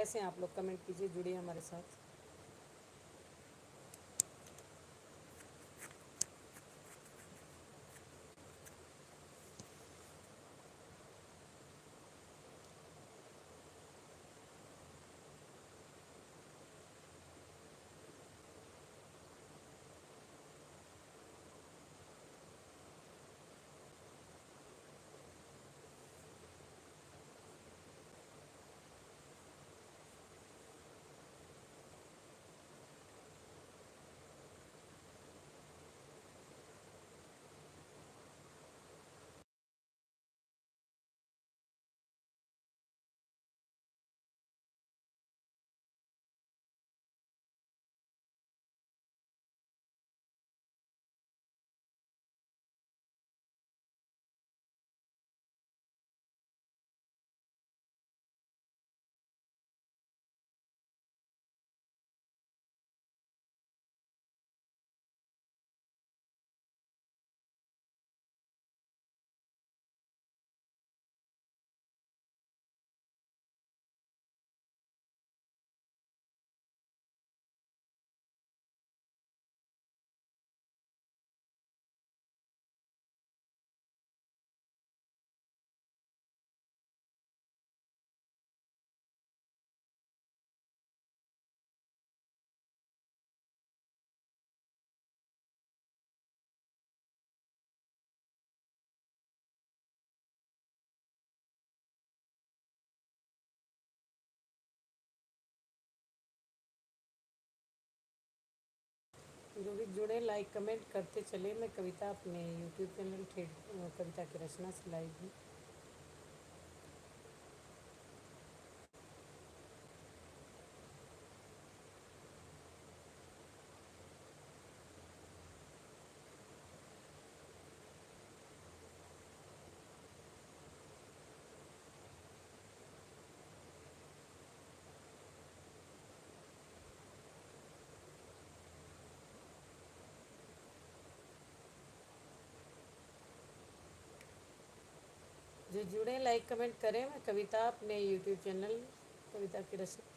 कैसे हैं आप लोग? कमेंट कीजिए, जुड़िए हमारे साथ। जो भी जुड़े लाइक कमेंट करते चले। मैं कविता अपने यूट्यूब चैनल कविता की रचना से लाइव हूँ। जो जुड़े लाइक कमेंट करें। मैं कविता अपने यूट्यूब चैनल कविता की रचना।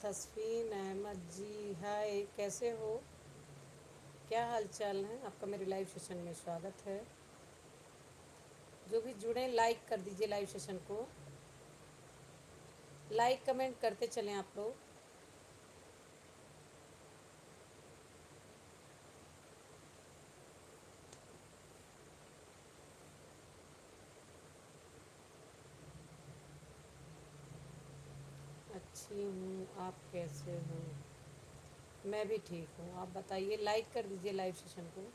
तस्फीन अहमद जी, हाय, कैसे हो? क्या हाल चाल है आपका? मेरे लाइव सेशन में स्वागत है। जो भी जुड़े लाइक कर दीजिए लाइव सेशन को। लाइक कमेंट करते चलें आप लोग। अच्छी हूँ, आप कैसे हो? मैं भी ठीक हूँ। आप बताइए, लाइक कर दीजिए लाइव सेशन को।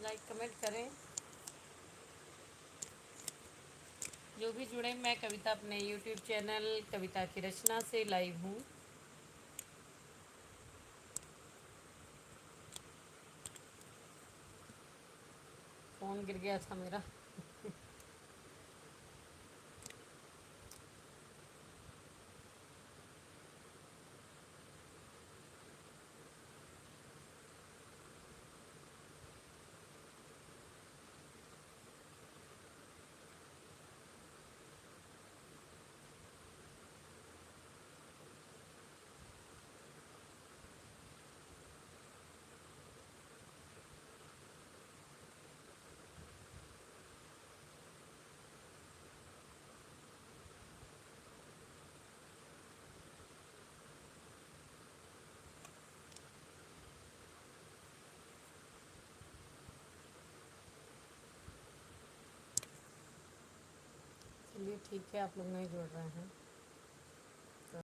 लाइक कमेंट करें। जो भी जुड़े, मैं कविता अपने यूट्यूब चैनल कविता की रचना से लाइव हूँ। फ़ोन गिर गया था मेरा। चलिए ठीक है, आप लोग नहीं जुड़ रहे हैं।